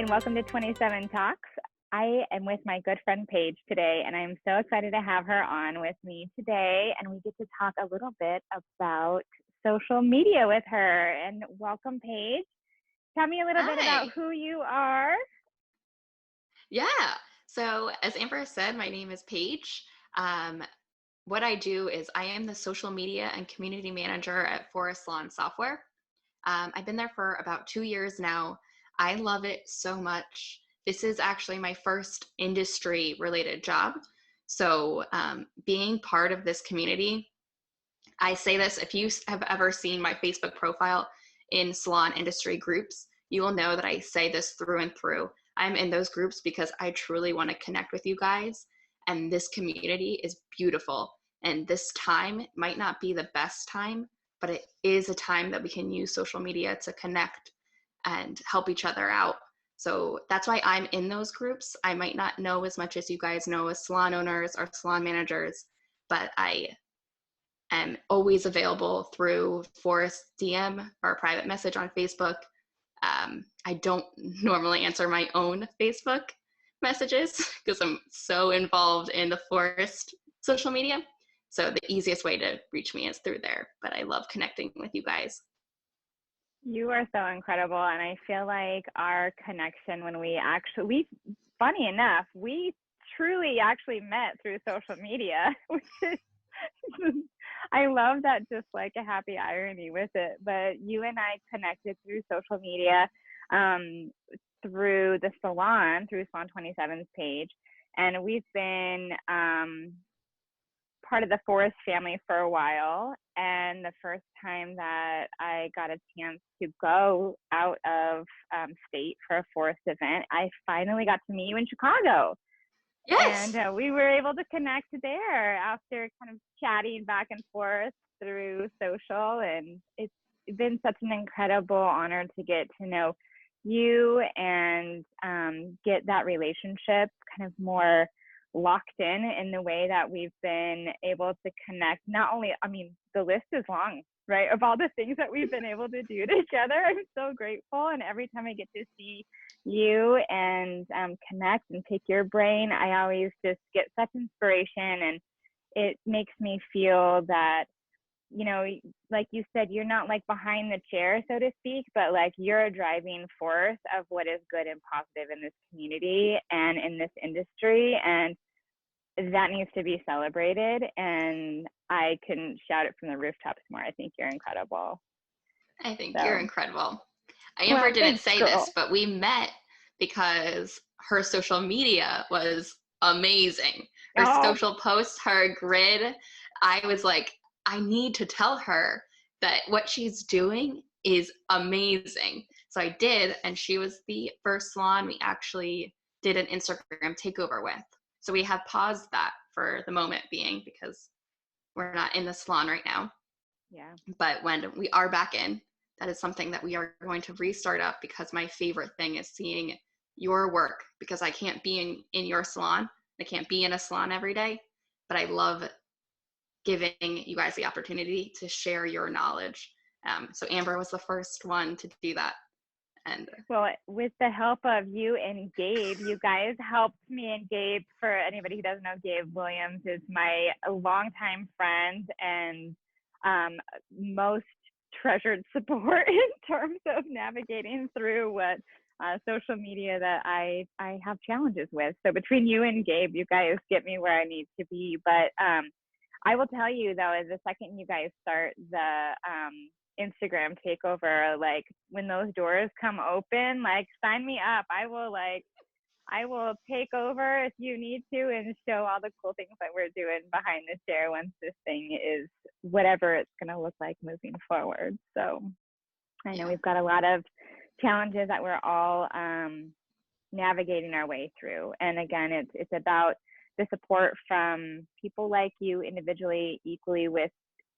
and welcome to 27 Talks. I am with my good friend Paige today, and I'm so excited to have her on with me today. And we get to talk a little bit about social media with her. And welcome, Paige. Tell me a little bit about Hi. who you are. Yeah. So, as Amber said, my name is Paige. Um, what I do is I am the social media and community manager at Phorest Salon Software. I've been there for about 2 years now. I love it so much. This is actually my first industry related job. So, being part of this community, I say this if you have ever seen my Facebook profile in salon industry groups, you will know that I say this through and through. I'm in those groups because I truly want to connect with you guys. And this community is beautiful. And this time might not be the best time, but it is a time that we can use social media to connect and help each other out. So that's why I'm in those groups. I might not know as much as you guys know as salon owners or salon managers, but I am always available through Phorest DM or a private message on Facebook. I don't normally answer my own Facebook messages because I'm so involved in the Phorest social media. So the easiest way to reach me is through there. But I love connecting with you guys. You are so incredible, and I feel like our connection when funny enough, we truly actually met through social media, which is I love that, just like a happy irony with it. But you and I connected through social media, um, through the salon, through Salon 27's page. And we've been part of the Phorest family for a while. And the first time that I got a chance to go out of state for a Phorest event, I finally got to meet you in Chicago. And Yes. we were able to connect there after kind of chatting back and forth through social. And it's been such an incredible honor to get to know you and get that relationship kind of more locked in the way that we've been able to connect. Not only, I mean, the list is long, right, of all the things that we've been able to do together. I'm so grateful. And every time I get to see you and connect and pick your brain, I always just get such inspiration, and it makes me feel that, you know, like you said, you're not like behind the chair, so to speak, but like you're a driving force of what is good and positive in this community and in this industry. And that needs to be celebrated. And I can shout it from the rooftops more. I think you're incredible. I think you're So, incredible. Amber well, didn't thanks, say this, girl. but we met because her social media was amazing. Her Oh, social posts, her grid. I was like, I need to tell her that what she's doing is amazing. So I did, and she was the first salon we actually did an Instagram takeover with. So we have paused that for the moment being because we're not in the salon right now. yeah. But when we are back in, that is something that we are going to restart up because my favorite thing is seeing your work because I can't be in your salon. I can't be in a salon every day, but I love giving you guys the opportunity to share your knowledge. So Amber was the first one to do that. And Well, with the help of you and Gabe, you guys helped me. And Gabe, for anybody who doesn't know, Gabe Williams is my longtime friend and most treasured support in terms of navigating through what social media that I have challenges with. So between you and Gabe, you guys get me where I need to be. But I will tell you though, the second you guys start the Instagram takeover, like when those doors come open, like sign me up. I will take over if you need to and show all the cool things that we're doing behind the chair once this thing is whatever it's going to look like moving forward. So I know yeah, we've got a lot of challenges that we're all navigating our way through. And again, it's about the support from people like you individually, equally with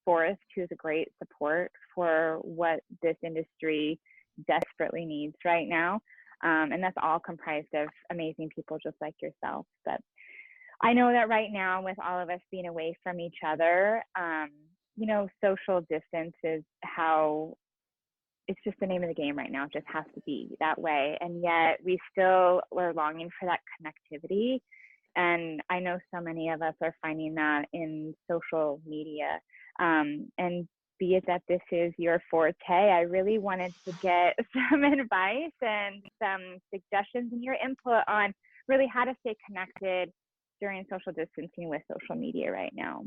Phorest, who's a great support for what this industry desperately needs right now. And that's all comprised of amazing people just like yourself. But I know that right now, with all of us being away from each other, social distance is how it's just the name of the game right now. It just has to be that way. And yet we still are longing for that connectivity. And I know so many of us are finding that in social media. And be it that this is your forte, I really wanted to get some advice and some suggestions and your input on really how to stay connected during social distancing with social media right now.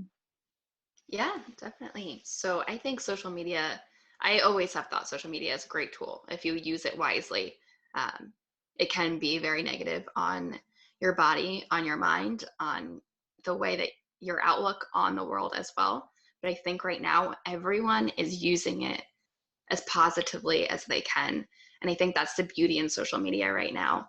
Yeah, definitely. So I think social media, I always have thought social media is a great tool if you use it wisely. Um, it can be very negative on your body, on your mind, on the way that your outlook on the world as well. But I think right now everyone is using it as positively as they can. And I think that's the beauty in social media right now.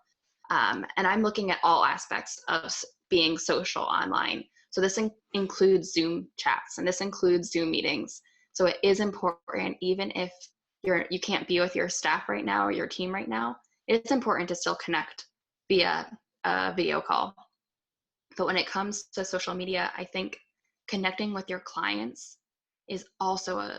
And I'm looking at all aspects of being social online. So this includes Zoom chats and this includes Zoom meetings. So it is important, even if you can't be with your staff right now or your team right now, it's important to still connect via a video call. But when it comes to social media, I think connecting with your clients is also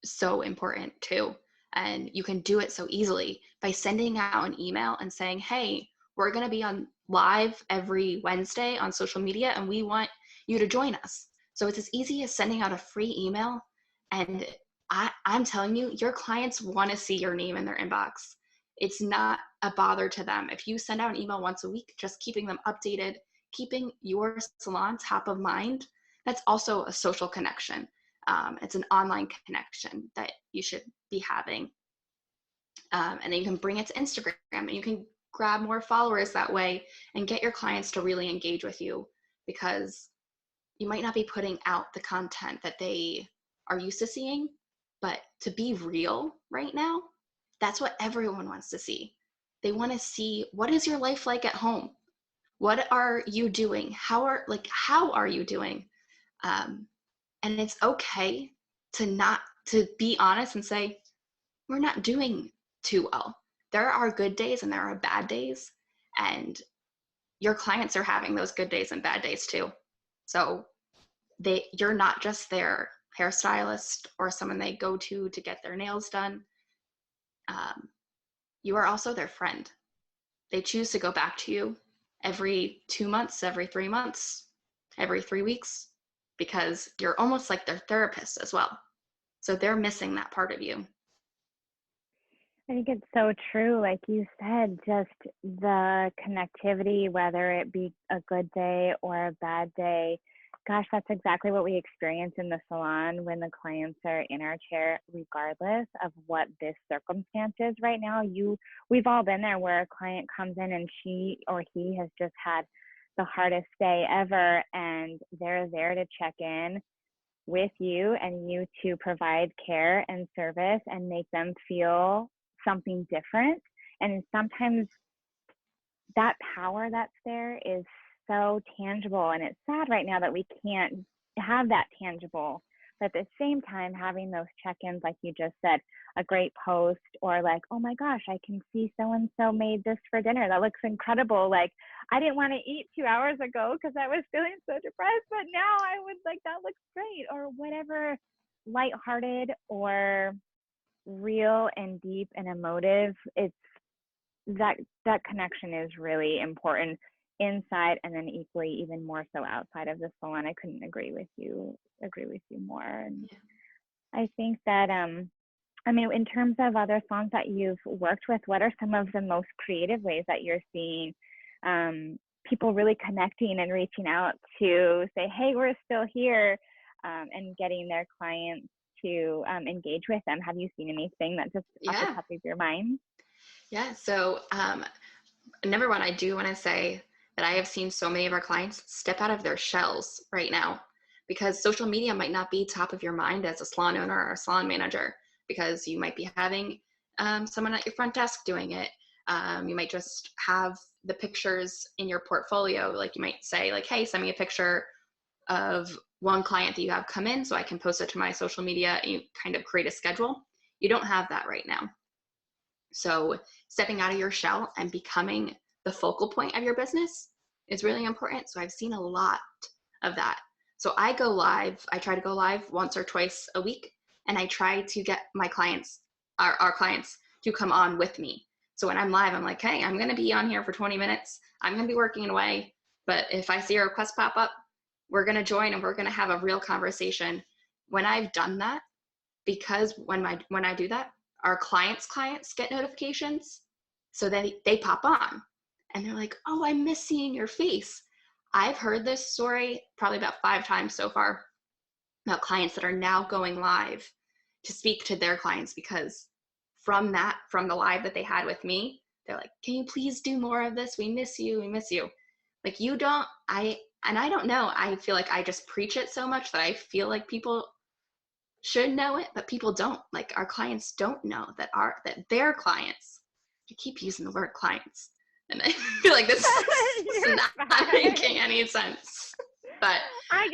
so important too. And you can do it so easily by sending out an email and saying, hey, we're going to be on live every Wednesday on social media and we want you to join us. So it's as easy as sending out a free email. And I'm telling you, your clients want to see your name in their inbox. It's not a bother to them. If you send out an email once a week, just keeping them updated, keeping your salon top of mind, that's also a social connection. It's an online connection that you should be having. And then you can bring it to Instagram and you can grab more followers that way and get your clients to really engage with you, because you might not be putting out the content that they are used to seeing, but to be real right now, that's what everyone wants to see. They want to see, what is your life like at home? What are you doing? How are you doing? And it's okay to be honest and say, we're not doing too well. There are good days and there are bad days, and your clients are having those good days and bad days too. So you're not just their hairstylist or someone they go to get their nails done. You are also their friend. They choose to go back to you every 2 months, every 3 months, every 3 weeks, because you're almost like their therapist as well. So they're missing that part of you. I think it's so true. Like you said, just the connectivity, whether it be a good day or a bad day. Gosh, that's exactly what we experience in the salon when the clients are in our chair, regardless of what this circumstance is right now. We've all been there where a client comes in and she or he has just had the hardest day ever, and they're there to check in with you and you to provide care and service and make them feel something different. And sometimes that power that's there is so tangible, and it's sad right now that we can't have that tangible. But at the same time, having those check-ins, like you just said, a great post, or like, oh my gosh, I can see so-and-so made this for dinner. That looks incredible. Like, I didn't want to eat 2 hours ago because I was feeling so depressed, but now I would like, that looks great, or whatever, lighthearted or real and deep and emotive. It's that connection is really important inside, and then equally even more so outside of the salon. I couldn't agree with you more. And I think that I mean, in terms of other salons that you've worked with, what are some of the most creative ways that you're seeing people really connecting and reaching out to say, hey, we're still here, and getting their clients to engage with them? Have you seen anything that just off the top of your mind? Yeah. So number one, I do want to say that I have seen so many of our clients step out of their shells right now, because social media might not be top of your mind as a salon owner or a salon manager, because you might be having someone at your front desk doing it. You might just have the pictures in your portfolio. Like you might say like, hey, send me a picture of one client that you have come in so I can post it to my social media, and you kind of create a schedule. You don't have that right now. So stepping out of your shell and becoming the focal point of your business is really important. So I've seen a lot of that. So I try to go live once or twice a week, and I try to get my clients our clients do come on with me. So when I'm live, I'm like, hey, I'm going to be on here for 20 minutes. I'm going to be working away. But if I see a request pop up, we're going to join and we're going to have a real conversation. When I've done that, because when I do that, our clients get notifications. So they pop on and they're like, oh, I miss seeing your face. I've heard this story probably about 5 times so far about clients that are now going live to speak to their clients because from the live that they had with me, they're like, can you please do more of this? We miss you. Like I don't know. I feel like I just preach it so much that I feel like people should know it, but people don't. Like our clients don't know that their clients, you keep using the word clients. And I feel like this is not making any sense. But I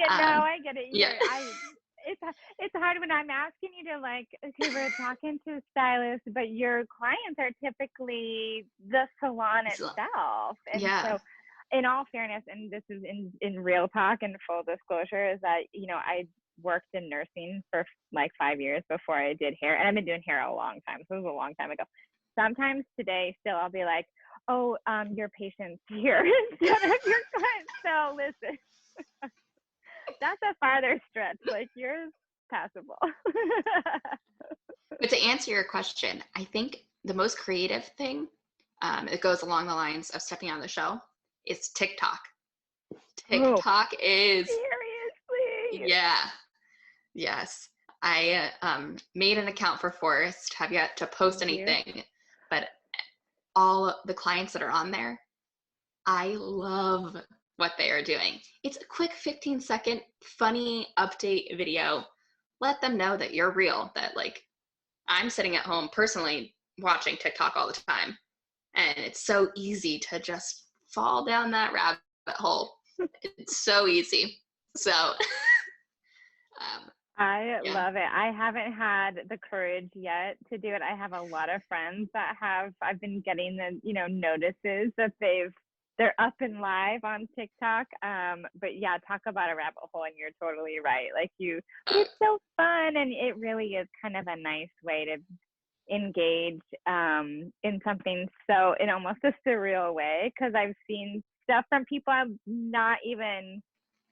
get it. Yeah. It's hard when I'm asking you to like, okay, we're talking to stylists, but your clients are typically the salon itself. And so in all fairness, and this is in real talk and full disclosure, is that, you know, I worked in nursing for like 5 years before I did hair, and I've been doing hair a long time. So it was a long time ago. Sometimes today still I'll be like, oh, your patient's here instead of your client. So listen, that's a farther stretch. Like yours, passable. But to answer your question, I think the most creative thing, it goes along the lines of stepping on the show, is TikTok. TikTok is seriously. Yeah. Yes. I made an account for Phorest, have yet to post anything, but all the clients that are on there, I love what they are doing. It's a quick 15-second funny update video. Let them know that you're real, that like I'm sitting at home personally watching TikTok all the time. And it's so easy to just fall down that rabbit hole. It's so easy. So I love it. I haven't had the courage yet to do it. I have a lot of friends that have. I've been getting the, you know, notices that they're up and live on TikTok. But yeah, talk about a rabbit hole, and you're totally right. Like it's so fun, and it really is kind of a nice way to engage in something so in almost a surreal way, because I've seen stuff from people I've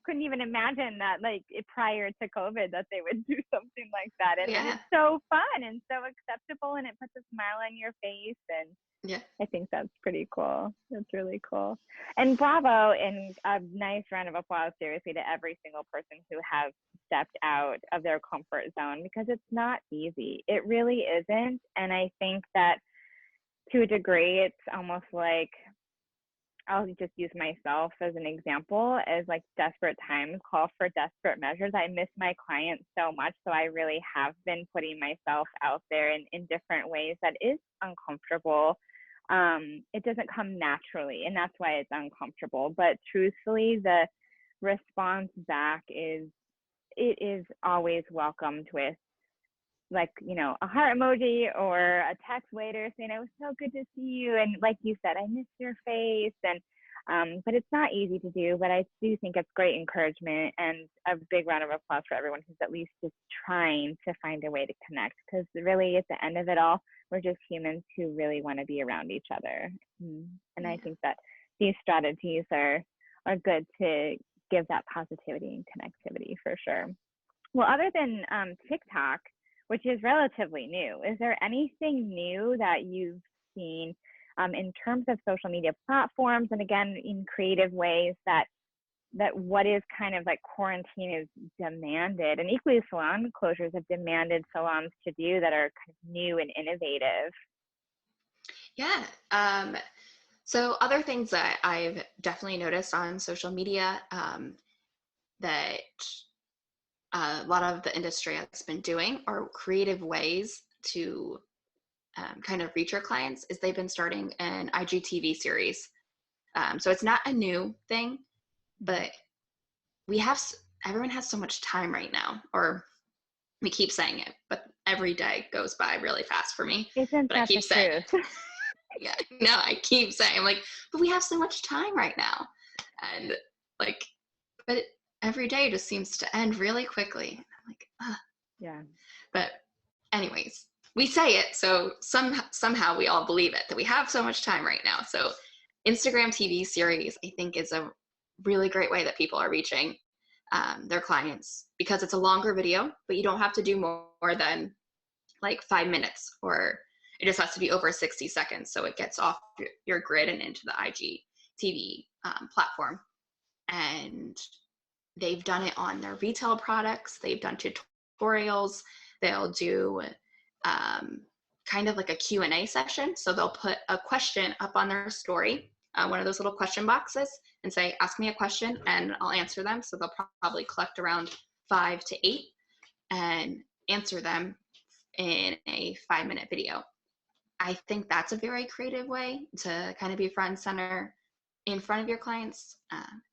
couldn't even imagine that like prior to COVID that they would do something like that. And it's so fun and so acceptable, and it puts a smile on your face. And I think that's pretty cool. That's really cool. And bravo, and a nice round of applause seriously to every single person who has stepped out of their comfort zone, because it's not easy. It really isn't. And I think that to a degree, it's almost like, I'll just use myself as an example, as like desperate times call for desperate measures. I miss my clients so much. So I really have been putting myself out there in different ways that is uncomfortable. It doesn't come naturally, and that's why it's uncomfortable. But truthfully, the response back it is always welcomed with, like, you know, a heart emoji or a text later saying, it was so good to see you. And like you said, I miss your face. And, but it's not easy to do, but I do think it's great encouragement, and a big round of applause for everyone who's at least just trying to find a way to connect. Because really at the end of it all, we're just humans who really want to be around each other. And I think that these strategies are good to give that positivity and connectivity for sure. Well, other than TikTok, which is relatively new, is there anything new that you've seen in terms of social media platforms, and again, in creative ways that what is kind of like quarantine is demanded, and equally salon closures have demanded salons to do, that are kind of new and innovative? Yeah. So other things that I've definitely noticed on social media that a lot of the industry has been doing are creative ways to kind of reach our clients, is they've been starting an IGTV series. So it's not a new thing, but everyone has so much time right now, or we keep saying it, but every day goes by really fast for me. Isn't but that I keep the saying truth? Yeah, no, I keep saying, I'm like, but we have so much time right now. And like, but every day just seems to end really quickly. I'm like, ugh. Yeah. But anyways, we say it, so somehow we all believe it, that we have so much time right now. So Instagram TV series, I think, is a really great way that people are reaching their clients, because it's a longer video, but you don't have to do more than like 5 minutes, or it just has to be over 60 seconds. So it gets off your grid and into the IGTV platform. And they've done it on their retail products. They've done tutorials. They'll do kind of like a Q&A session. So they'll put a question up on their story, one of those little question boxes, and say, ask me a question and I'll answer them. So they'll probably collect around 5 to 8 and answer them in a 5-minute video. I think that's a very creative way to kind of be front and center in front of your clients.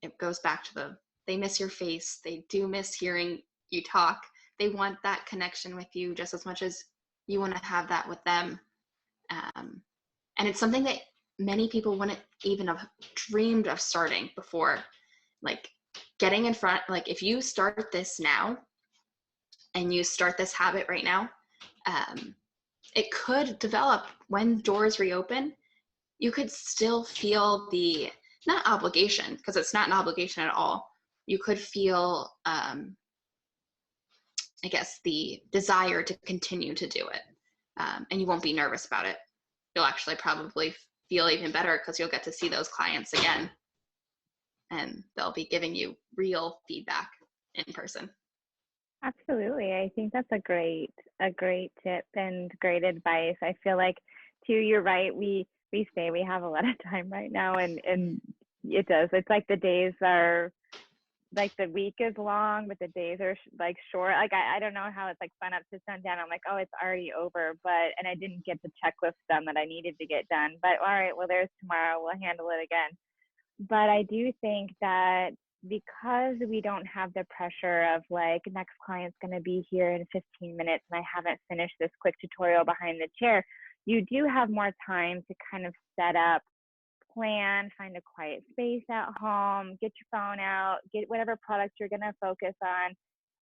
It goes back to they miss your face. They do miss hearing you talk. They want that connection with you just as much as you want to have that with them. And it's something that many people wouldn't even have dreamed of starting before. Like getting in front, like if you start this now and you start this habit right now, it could develop when doors reopen. You could still feel the, not obligation, because it's not an obligation at all. You could feel, I guess, the desire to continue to do it. And you won't be nervous about it. You'll actually probably feel even better because you'll get to see those clients again. And they'll be giving you real feedback in person. Absolutely. I think that's a great tip and great advice. I feel like too, you're right. We say we have a lot of time right now, and it does. It's like the days are like, the week is long, but the days are like short. Like I don't know how it's like sun up to sundown. I'm like, oh, it's already over, and I didn't get the checklist done that I needed to get done. But all right, well, there's tomorrow. We'll handle it again. But I do think that because we don't have the pressure of like, next client's going to be here in 15 minutes and I haven't finished this quick tutorial behind the chair, you do have more time to kind of set up, plan, find a quiet space at home, get your phone out, get whatever product you're going to focus on,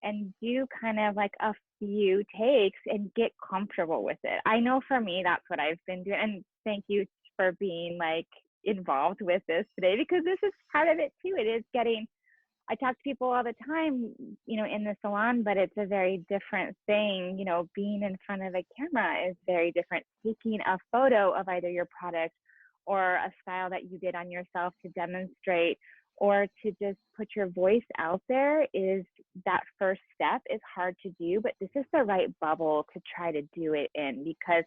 and do kind of like a few takes and get comfortable with it. I know for me, that's what I've been doing. And thank you for being like involved with this today, because this is part of it too. It is getting, I talk to people all the time, in the salon, but it's a very different thing. Being in front of a camera is very different. Taking a photo of either your product or a style that you did on yourself to demonstrate, or to just put your voice out there, is that first step is hard to do, but this is the right bubble to try to do it in, because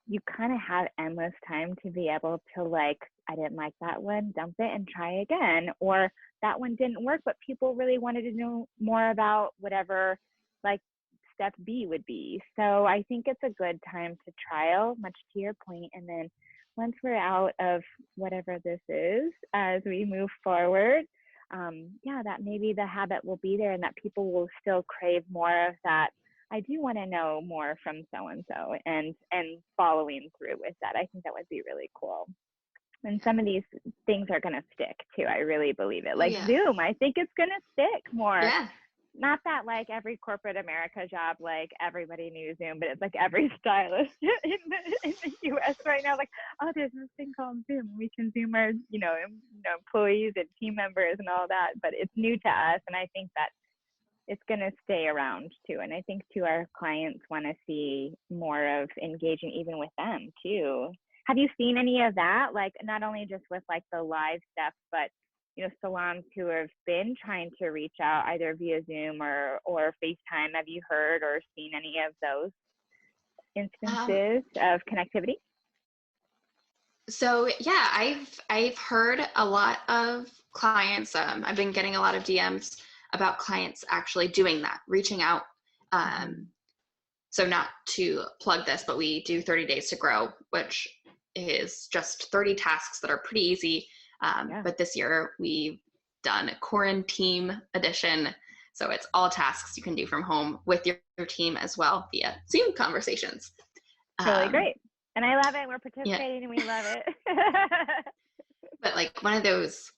you kind of have endless time to be able to like, I didn't like that one, dump it and try again, or that one didn't work, but people really wanted to know more about whatever like step B would be. So I think it's a good time to trial, much to your point. And then once we're out of whatever this is, as we move forward, that maybe the habit will be there, and that people will still crave more of that. I do want to know more from so-and-so, and following through with that. I think that would be really cool. And some of these things are going to stick too. I really believe it. Like Zoom, I think it's going to stick more. Yeah. Not that like every corporate America job, like everybody knew Zoom, but it's like every stylist in the US right now, like, oh, there's this thing called Zoom. We can Zoom our, employees and team members and all that, but it's new to us. And I think that it's going to stay around too. And I think too, our clients want to see more of engaging even with them too. Have you seen any of that? Like not only just with like the live stuff, but salons who have been trying to reach out either via Zoom or FaceTime. Have you heard or seen any of those instances of connectivity? So yeah, I've heard a lot of clients. I've been getting a lot of DMs about clients actually doing that, reaching out. So not to plug this, but we do 30 Days to Grow, which is just 30 tasks that are pretty easy. But this year we've done a quarantine edition. So it's all tasks you can do from home with your team as well via Zoom conversations. Really great. And I love it. We're participating and we love it. But like one of those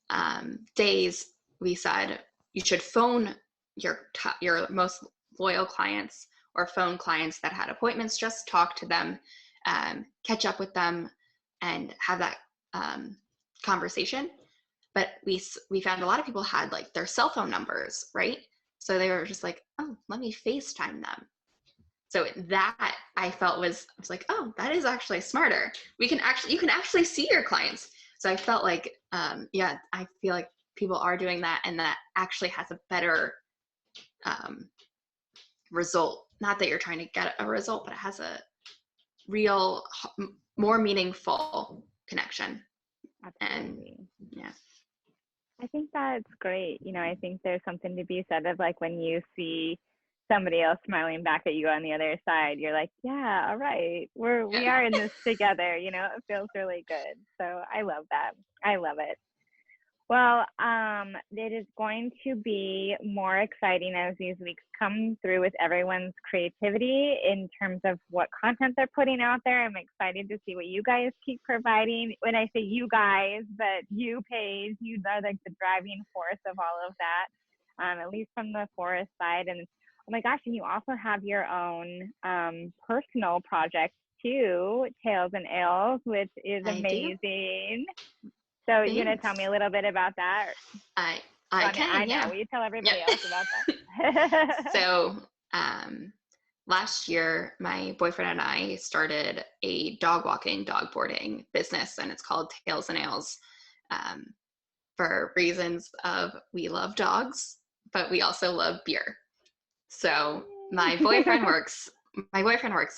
days, we said you should phone your most loyal clients or phone clients that had appointments, just talk to them, catch up with them, and have that conversation. But we found a lot of people had like their cell phone numbers, right? So they were just like, oh, let me FaceTime them. So that I felt I was like, oh, that is actually smarter. You can actually see your clients. So I felt like, I feel like people are doing that, and that actually has a better result. Not that you're trying to get a result, but it has a real, more meaningful connection. Absolutely. And yeah. I think that's great. I think there's something to be said of like when you see somebody else smiling back at you on the other side, you're like, yeah, all right, we are in this together. It feels really good. So I love that. I love it. Well, it is going to be more exciting as these weeks come through with everyone's creativity in terms of what content they're putting out there. I'm excited to see what you guys keep providing. When I say you guys, but you, Paige, you are like the driving force of all of that, at least from the Phorest side. And oh my gosh, and you also have your own personal project too, Tales and Ales, which is amazing. So you're going to tell me a little bit about that? I can, yeah. Will you tell everybody else about that? So last year, my boyfriend and I started a dog walking, dog boarding business, and it's called Tales and Ales, for reasons of we love dogs, but we also love beer. So my boyfriend works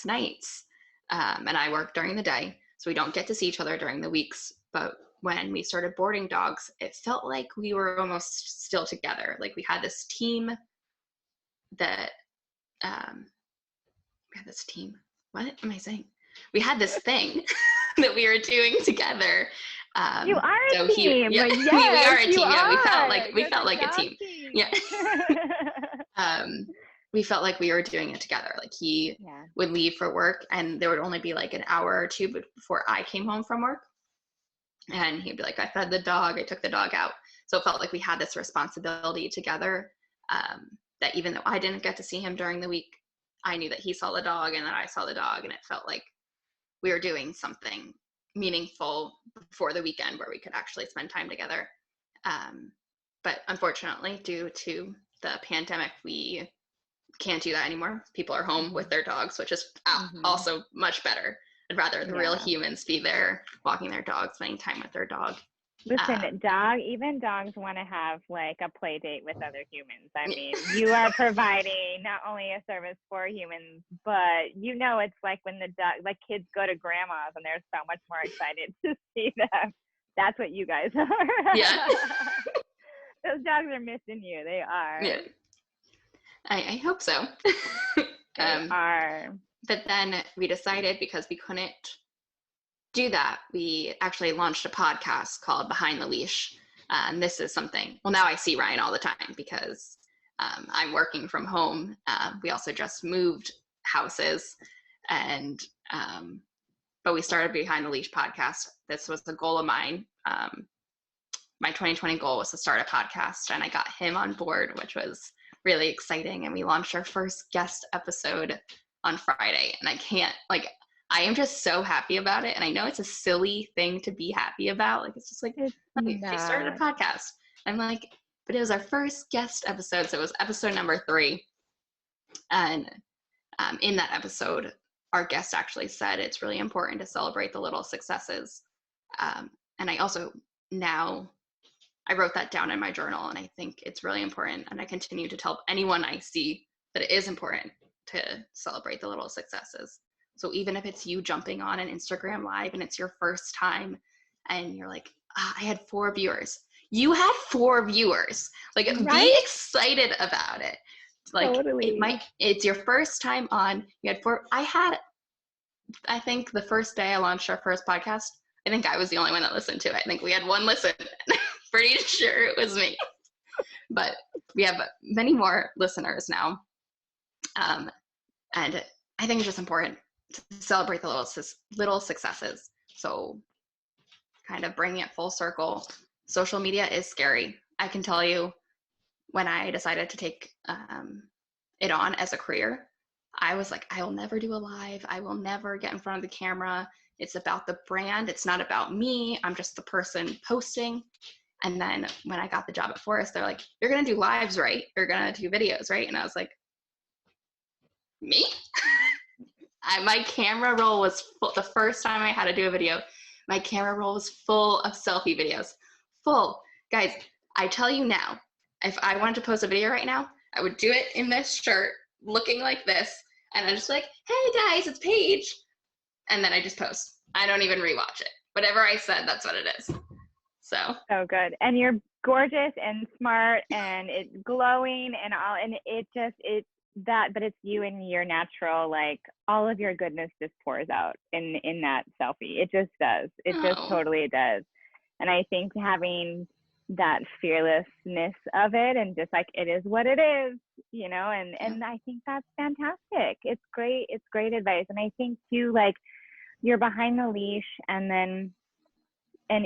nights, and I work during the day, so we don't get to see each other during the weeks. But when we started boarding dogs, it felt like we were almost still together. Like we had this team that, what am I saying? We had this thing that we were doing together. You are a team. we are a team. Yeah, we felt like a team. Yeah. We felt like we were doing it together. Like he would leave for work, and there would only be like an hour or two before I came home from work. And he'd be like, I fed the dog, I took the dog out. So it felt like we had this responsibility together, that even though I didn't get to see him during the week, I knew that he saw the dog and that I saw the dog, and it felt like we were doing something meaningful before the weekend where we could actually spend time together. But unfortunately, due to the pandemic, we can't do that anymore. People are home with their dogs, which is also much better. I'd rather the real humans be there walking their dog, spending time with their dog. Listen, even dogs want to have like a play date with other humans. I mean, you are providing not only a service for humans, but it's like when kids go to grandma's and they're so much more excited to see them. That's what you guys are. Yeah. Those dogs are missing you. They are. Yeah. I hope so. They are. But then we decided, because we couldn't do that, we actually launched a podcast called Behind the Leash. And this is something, well, now I see Ryan all the time because I'm working from home. We also just moved houses, and but we started Behind the Leash podcast. This was a goal of mine. My 2020 goal was to start a podcast, and I got him on board, which was really exciting. And we launched our first guest episode on Friday, and I am just so happy about it. And I know it's a silly thing to be happy about. Like, it's just like, she started a podcast. I'm like, but it was our first guest episode. So it was episode number 3. And in that episode, our guest actually said it's really important to celebrate the little successes. And I also I wrote that down in my journal, and I think it's really important. And I continue to tell anyone I see that it is important to celebrate the little successes. So even if it's you jumping on an Instagram live and it's your first time and you're like, I had 4 viewers. You had 4 viewers. Like, be excited about it. Like, totally. It's your first time on. You had 4. I think the first day I launched our first podcast, I think I was the only one that listened to it. I think we had 1 listen. Pretty sure it was me. But we have many more listeners now. And I think it's just important to celebrate the little successes. So kind of bringing it full circle, social media is scary. I can tell you, when I decided to take it on as a career, I was like, I will never do a live. I will never get in front of the camera. It's about the brand. It's not about me. I'm just the person posting. And then when I got the job at Phorest, they're like, you're going to do lives, right? You're going to do videos, right? And I was like, me? My camera roll was full. The first time I had to do a video, my camera roll was full of selfie videos. Full. Guys, I tell you now, if I wanted to post a video right now, I would do it in this shirt, looking like this. And I'm just like, hey guys, it's Paige. And then I just post. I don't even rewatch it. Whatever I said, that's what it is. So good. And you're gorgeous and smart and it's glowing and all, and but it's you and your natural, like all of your goodness just pours out in that selfie. It just does. It just totally does. And I think having that fearlessness of it and just like, it is what it is, and I think that's fantastic. It's great advice. And I think too, like, you're behind the leash, and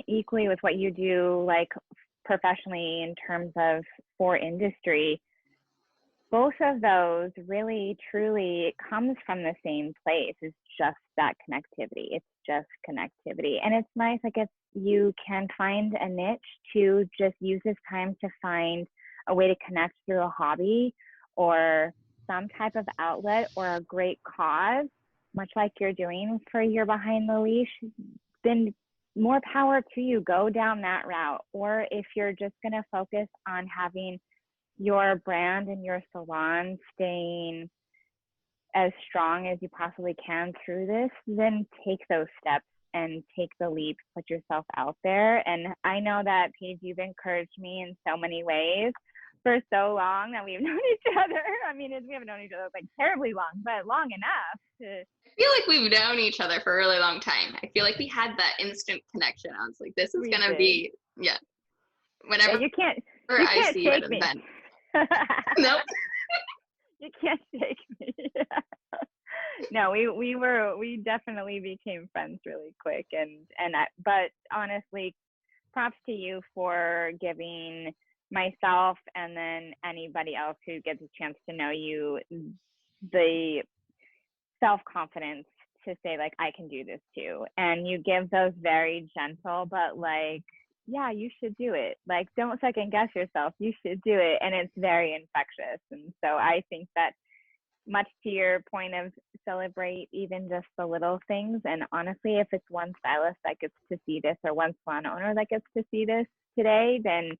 equally with what you do, like professionally in terms of for industry, both of those really, truly, it comes from the same place. It's just that connectivity. It's just connectivity. And it's nice, I guess, you can find a niche to just use this time to find a way to connect through a hobby or some type of outlet or a great cause, much like you're doing for your Behind the Leash. Then more power to you. Go down that route. Or if you're just going to focus on having your brand and your salon staying as strong as you possibly can through this, then take those steps and take the leap, put yourself out there. And I know that, Paige, you've encouraged me in so many ways for so long that we've known each other. I mean, we haven't known each other like terribly long, but long enough to. I feel like we've known each other for a really long time. I feel like we had that instant connection. I was like, this is going to be, whenever you can't I see you at an event. Nope. You can't shake me. No, we definitely became friends really quick, but honestly, props to you for giving myself and then anybody else who gets a chance to know you the self-confidence to say, like, I can do this too. And you give those very gentle, but like, yeah, you should do it. Like, don't second guess yourself. You should do it. And it's very infectious. And so I think that, much to your point of celebrate even just the little things. And honestly, if it's one stylist that gets to see this or one salon owner that gets to see this today, then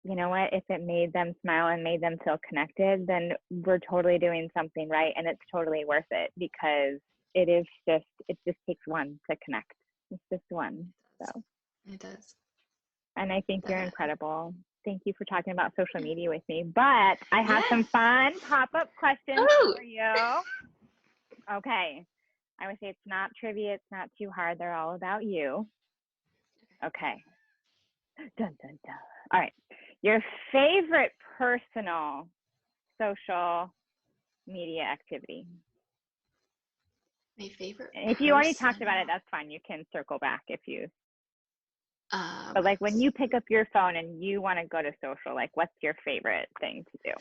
you know what? If it made them smile and made them feel connected, then we're totally doing something right. And it's totally worth it, because it just takes one to connect. It's just one. So it does. And I think you're incredible. Thank you for talking about social media with me. But I have some fun pop-up questions for you. Okay. I would say it's not trivia. It's not too hard. They're all about you. Okay. Dun, dun, dun. All right. Your favorite personal social media activity? My favorite. If you already talked about it, that's fine. You can circle back if you. But like, when you pick up your phone and you want to go to social, like, what's your favorite thing to do?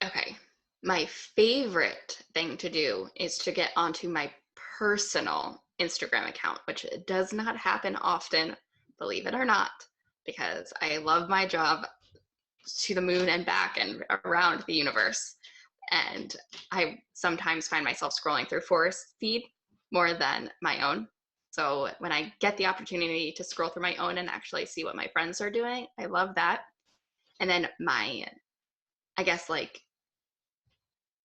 Okay. My favorite thing to do is to get onto my personal Instagram account, which does not happen often, believe it or not, because I love my job to the moon and back and around the universe. And I sometimes find myself scrolling through Phorest feed more than my own. So when I get the opportunity to scroll through my own and actually see what my friends are doing, I love that. And then I guess, like,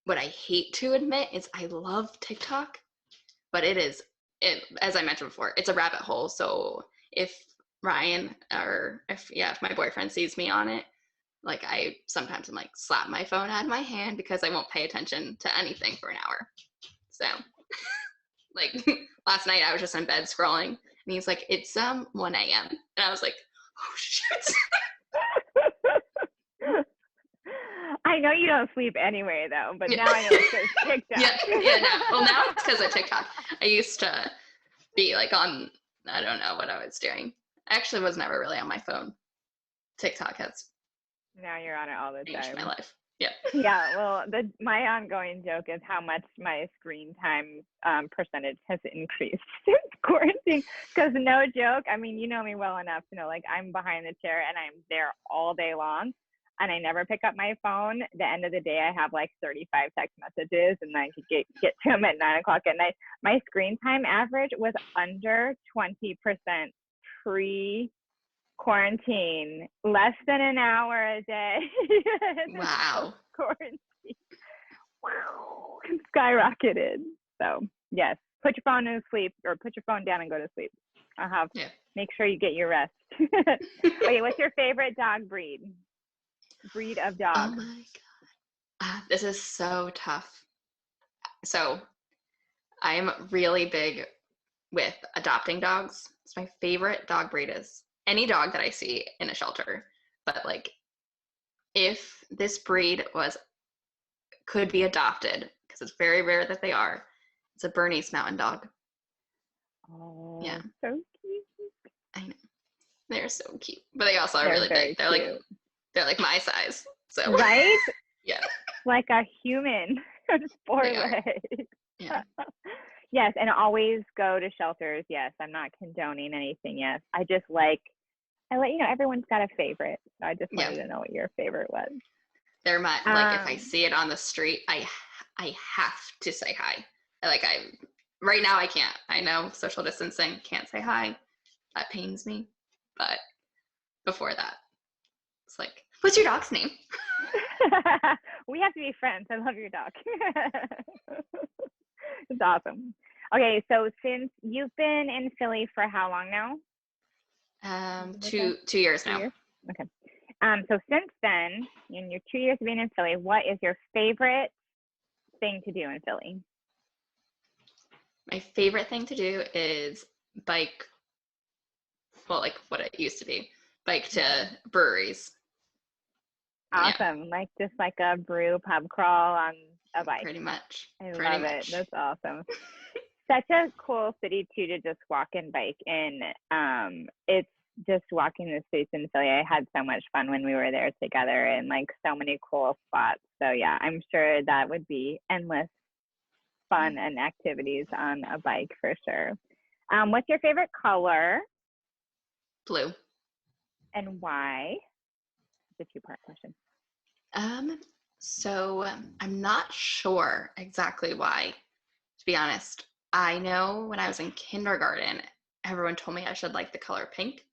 what I hate to admit is I love TikTok, but as I mentioned before, it's a rabbit hole. So if Ryan if my boyfriend sees me on it, like, I sometimes I'm like, slap my phone out of my hand because I won't pay attention to anything for an hour. So like last night I was just in bed scrolling and he's like, it's 1 a.m. and I was like, oh shit. I know you don't sleep anyway though, but now I know it's because TikTok. Well, now it's because of TikTok. I used to be like on, I don't know what I was doing. I actually was never really on my phone. TikTok has now you're on it all the changed time. my life. Yeah. Yeah, well, my ongoing joke is how much my screen time percentage has increased since quarantine. Because no joke, I mean, you know me well enough to know, like, I'm behind the chair and I'm there all day long, and I never pick up my phone. The end of the day, I have like 35 text messages, and I could get to them at 9 o'clock at night. My screen time average was under 20% pre quarantine, less than an hour a day. Wow. Quarantine, wow, skyrocketed. So yes, put your phone in sleep, or put your phone down and go to sleep. Make sure you get your rest. Okay, what's your favorite dog breed? Breed of dog. Oh my God. This is so tough. So I am really big with adopting dogs. It's my favorite dog breed is any dog that I see in a shelter. But like, if this breed could be adopted, because it's very rare that they are, it's a Bernese Mountain Dog. Oh, yeah, so cute. I know, they're so cute, but they also are really big. They're like my size. So right? Yeah, like a human on 4 legs. Yeah. Yes, and always go to shelters. Yes, I'm not condoning anything. Yes, I everyone's got a favorite. So I just wanted to know what your favorite was. They're my, like, if I see it on the street, I have to say hi. Right now I can't. I know social distancing, can't say hi. That pains me. But before that, it's like, what's your dog's name? We have to be friends. I love your dog. It's awesome. Okay, so since you've been in Philly for how long now? 2 years now. 2 years? Okay. So since then, in your 2 years of being in Philly, what is your favorite thing to do in Philly? My favorite thing to do is bike. Well, like what it used to be, bike to breweries. Awesome. Yeah. Just like a brew pub crawl on a bike. Pretty much. I love it. That's awesome. Such a cool city too to just walk and bike in. It's just walking the streets in Philly. I had so much fun when we were there together, and like so many cool spots. So yeah, I'm sure that would be endless fun and activities on a bike for sure. What's your favorite color? Blue. And why? It's a 2-part question. So I'm not sure exactly why, to be honest. I know when I was in kindergarten, everyone told me I should like the color pink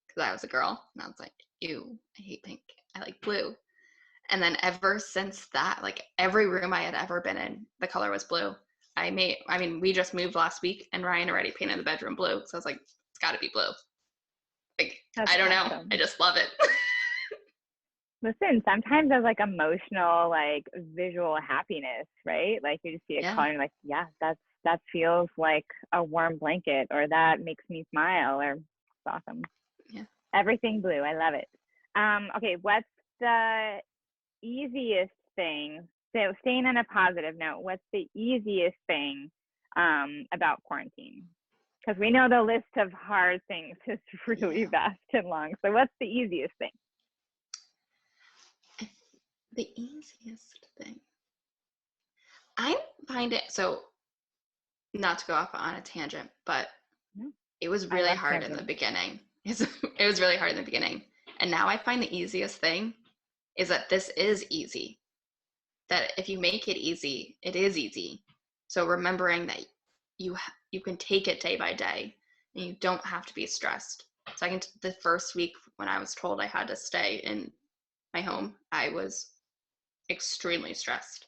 because I was a girl, and I was like, ew, I hate pink. I like blue. And then ever since that, like every room I had ever been in, the color was blue. We just moved last week, and Ryan already painted the bedroom blue, so I was like, it's got to be blue. Like, I don't know. I just love it. Listen, sometimes there's like emotional, like visual happiness, right? Like you just see a color and you're like, yeah, that feels like a warm blanket, or that makes me smile, or it's awesome. Yeah. Everything blue. I love it. Okay, what's the easiest thing? So staying on a positive note, what's the easiest thing about quarantine? Because we know the list of hard things is really vast and long. So what's the easiest thing? The easiest thing. I find it, so not to go off on a tangent, but it was really hard in the beginning. It was really hard in the beginning. And now I find the easiest thing is that this is easy. That if you make it easy, it is easy. So remembering that you can take it day by day, and you don't have to be stressed. So the first week when I was told I had to stay in my home, I was extremely stressed.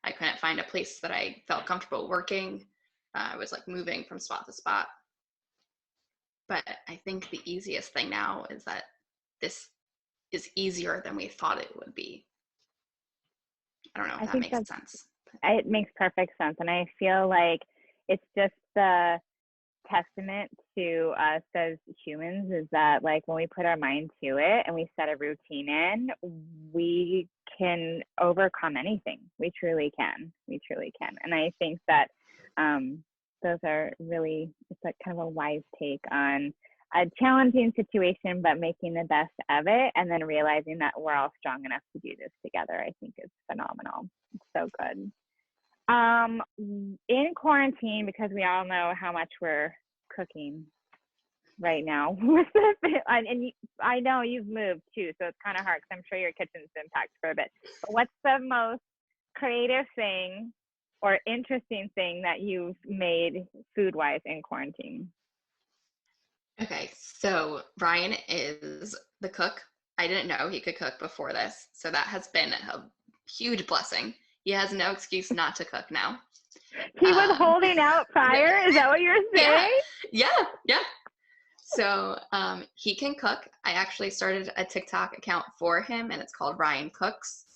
I couldn't find a place that I felt comfortable working. I was like moving from spot to spot. But I think the easiest thing now is that this is easier than we thought it would be. I don't know if that makes sense. It makes perfect sense. And I feel like it's just the testament to us as humans is that like when we put our mind to it and we set a routine in, we can overcome anything. We truly can. And I think that those are really, it's like kind of a wise take on a challenging situation, but making the best of it, and then realizing that we're all strong enough to do this together, I think is phenomenal. It's so good. In quarantine, because we all know how much we're cooking right now, and I know you've moved too, so it's kind of hard because I'm sure your kitchen's been packed for a bit. But what's the most creative thing or interesting thing that you've made food-wise in quarantine? Okay, so Ryan is the cook. I didn't know he could cook before this, so that has been a huge blessing. He has no excuse not to cook now. He was holding out prior? Is that what you're saying? Yeah. So he can cook. I actually started a TikTok account for him, and it's called Ryan Cooks.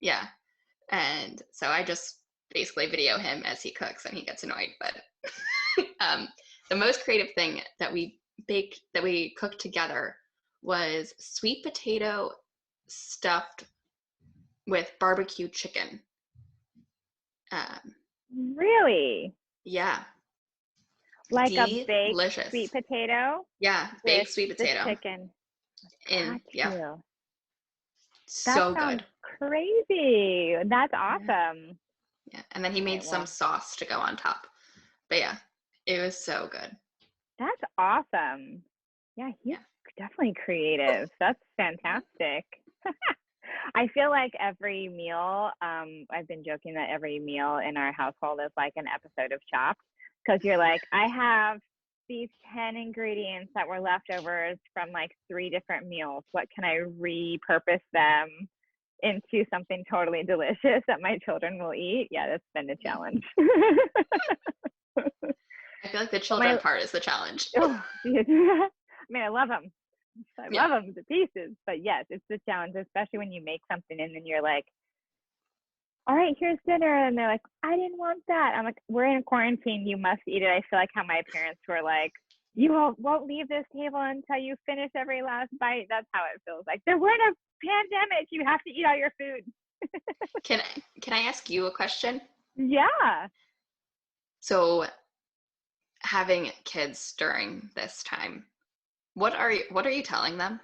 Yeah, and so I just basically video him as he cooks, and he gets annoyed. But the most creative thing that we cooked together was sweet potato stuffed with barbecue chicken. Really? Yeah. Like Delicious. a baked sweet potato? Yeah, baked sweet potato. The chicken. Yeah. That So sounds good. crazy. That's awesome. Yeah, and then he made some sauce to go on top. But yeah, it was so good. That's awesome. Yeah, he's definitely creative. That's fantastic. I feel like every meal, I've been joking that every meal in our household is like an episode of Chopped, because you're like, I have these 10 ingredients that were leftovers from like 3 different meals. What can I repurpose them into something totally delicious that my children will eat? Yeah, that's been a challenge. I feel like the children part is the challenge. I mean, I love them. I love them to pieces, but yes, it's the challenge, especially when you make something and then you're like, all right, here's dinner. And they're like, I didn't want that. I'm like, we're in quarantine. You must eat it. I feel like how my parents were like, you won't leave this table until you finish every last bite. That's how it feels like. We're in a pandemic. You have to eat all your food. Can I ask you a question? Yeah. So having kids during this time, what are you telling them?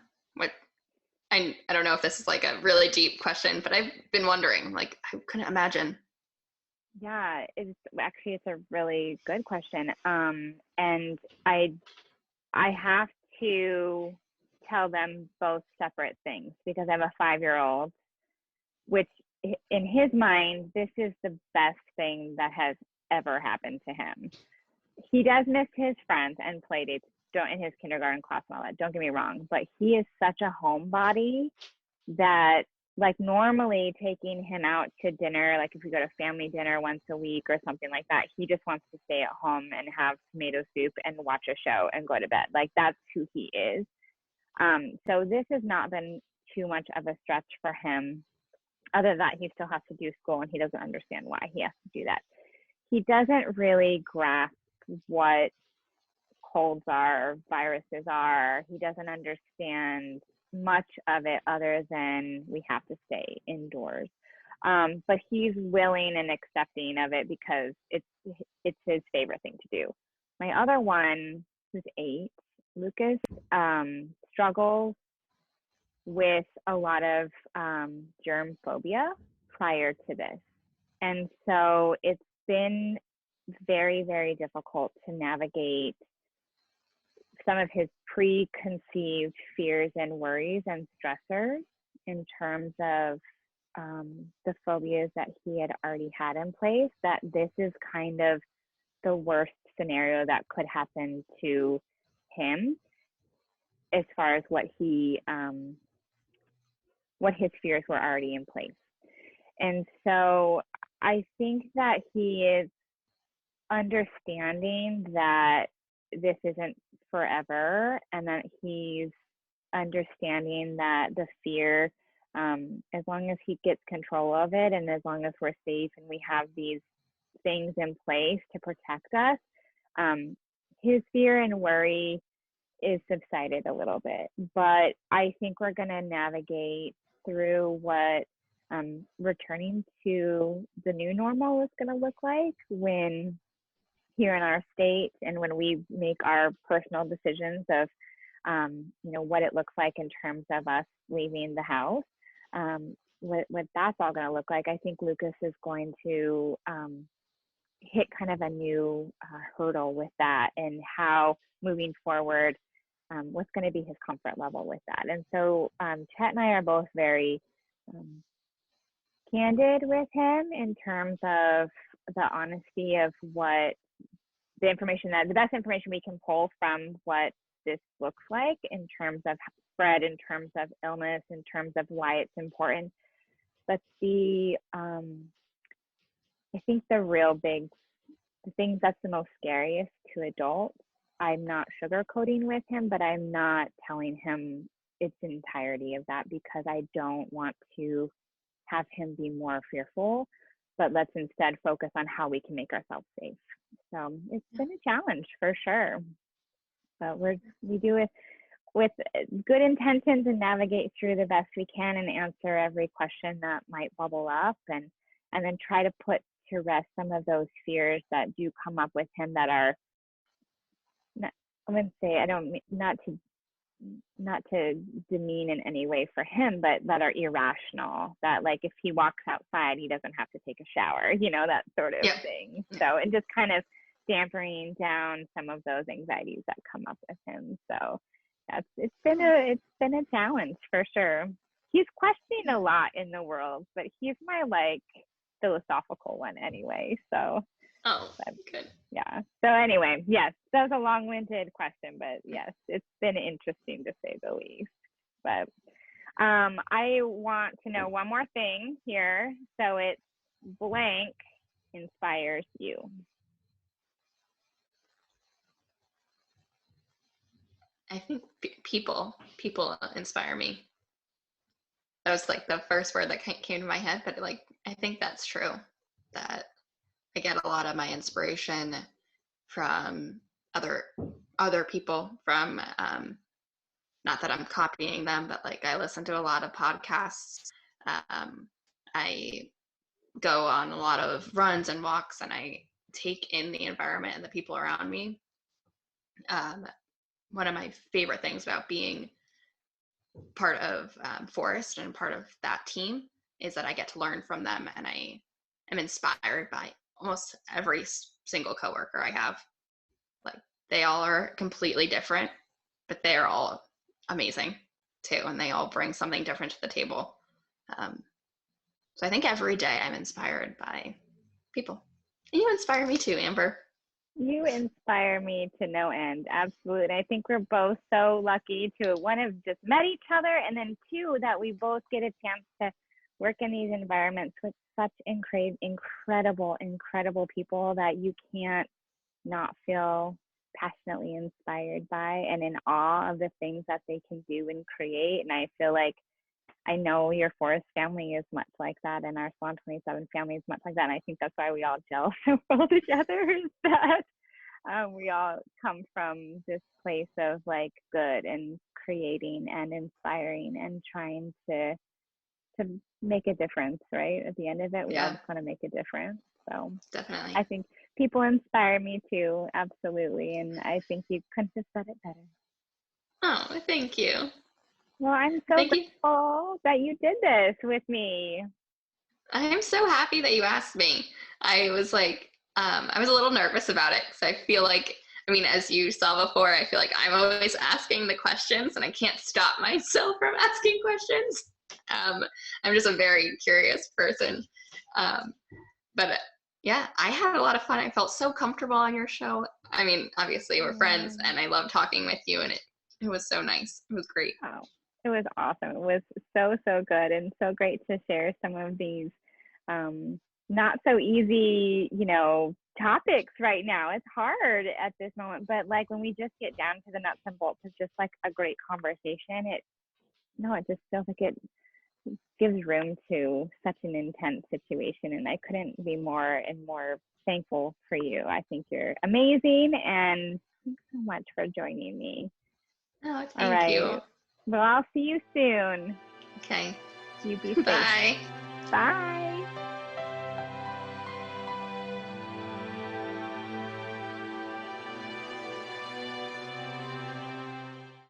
I don't know if this is like a really deep question, but I've been wondering, like, I couldn't imagine. Yeah, it's a really good question. And I have to tell them both separate things, because I have a 5-year-old, which in his mind, this is the best thing that has ever happened to him. He does miss his friends and play dates in his kindergarten class and all that. Don't get me wrong, but he is such a homebody that, like, normally taking him out to dinner, like if we go to family dinner once a week or something like that, he just wants to stay at home and have tomato soup and watch a show and go to bed. Like, that's who he is. So this has not been too much of a stretch for him, other than that he still has to do school and he doesn't understand why he has to do that. He doesn't really grasp what colds are or viruses are. He doesn't understand much of it other than we have to stay indoors. But he's willing and accepting of it because it's his favorite thing to do. My other one, who's 8, Lucas, struggles with a lot of germ phobia prior to this. And so it's been very, very difficult to navigate some of his preconceived fears and worries and stressors in terms of the phobias that he had already had in place, that this is kind of the worst scenario that could happen to him as far as what his fears were already in place. And so I think that he is understanding that this isn't forever, and that he's understanding that the fear, as long as he gets control of it and as long as we're safe and we have these things in place to protect us, his fear and worry is subsided a little bit. But I think we're going to navigate through what returning to the new normal is going to look like when here in our state, and when we make our personal decisions of, what it looks like in terms of us leaving the house, what that's all going to look like, I think Lucas is going to hit kind of a new hurdle with that, and how moving forward, what's going to be his comfort level with that. And so Chet and I are both very candid with him in terms of the honesty of what the best information we can pull from what this looks like in terms of spread, in terms of illness, in terms of why it's important. But I think the thing that's the most scariest to adults, I'm not sugarcoating with him, but I'm not telling him its entirety of that, because I don't want to have him be more fearful, but let's instead focus on how we can make ourselves safe. So it's been a challenge for sure, but we do it with good intentions and navigate through the best we can and answer every question that might bubble up, and then try to put to rest some of those fears that do come up with him that are not to demean in any way for him, but that are irrational, that like if he walks outside he doesn't have to take a shower, that sort of thing. So, and just kind of dampening down some of those anxieties that come up with him. So it's been a challenge for sure. He's questioning a lot in the world, but he's my philosophical one anyway. So good. Yeah. So anyway, yes, that was a long-winded question, but yes, it's been interesting to say the least. But I want to know one more thing here. So it's blank inspires you. I think people inspire me. That was like the first word that came to my head, but I think that's true, that I get a lot of my inspiration from other people, from not that I'm copying them, but I listen to a lot of podcasts. I go on a lot of runs and walks, and I take in the environment and the people around me. One of my favorite things about being part of Phorest and part of that team is that I get to learn from them, and I am inspired by almost every single coworker I have. They all are completely different, but they're all amazing too, and they all bring something different to the table. So I think every day I'm inspired by people. And you inspire me too, Amber. You inspire me to no end. Absolutely. I think we're both so lucky to, one, have just met each other, and then two, that we both get a chance to work in these environments with such incredible people that you can't not feel passionately inspired by and in awe of the things that they can do and create. And I feel like I know your Phorest family is much like that, and our Salon 27 family is much like that. And I think that's why we all gel so well together, is that we all come from this place of good and creating and inspiring and trying to make a difference, right? At the end of it, we all just want to make a difference. So definitely, I think people inspire me too, absolutely. And I think you couldn't have said it better. Oh, thank you. Well, I'm so grateful that you did this with me. I'm so happy that you asked me. I was I was a little nervous about it, because I feel as you saw before, I feel like I'm always asking the questions and I can't stop myself from asking questions. I'm just a very curious person. But yeah, I had a lot of fun. I felt so comfortable on your show. Obviously we're friends, and I love talking with you, and it was so nice. It was great. Oh, it was awesome. It was so good, and so great to share some of these not so easy, topics right now. It's hard at this moment, but when we just get down to the nuts and bolts of just a great conversation, it just feels like it gives room to such an intense situation. And I couldn't be more and more thankful for you. I think you're amazing, and thanks so much for joining me. Oh, thank you. Well, I'll see you soon. Okay. You be safe. Bye. Bye.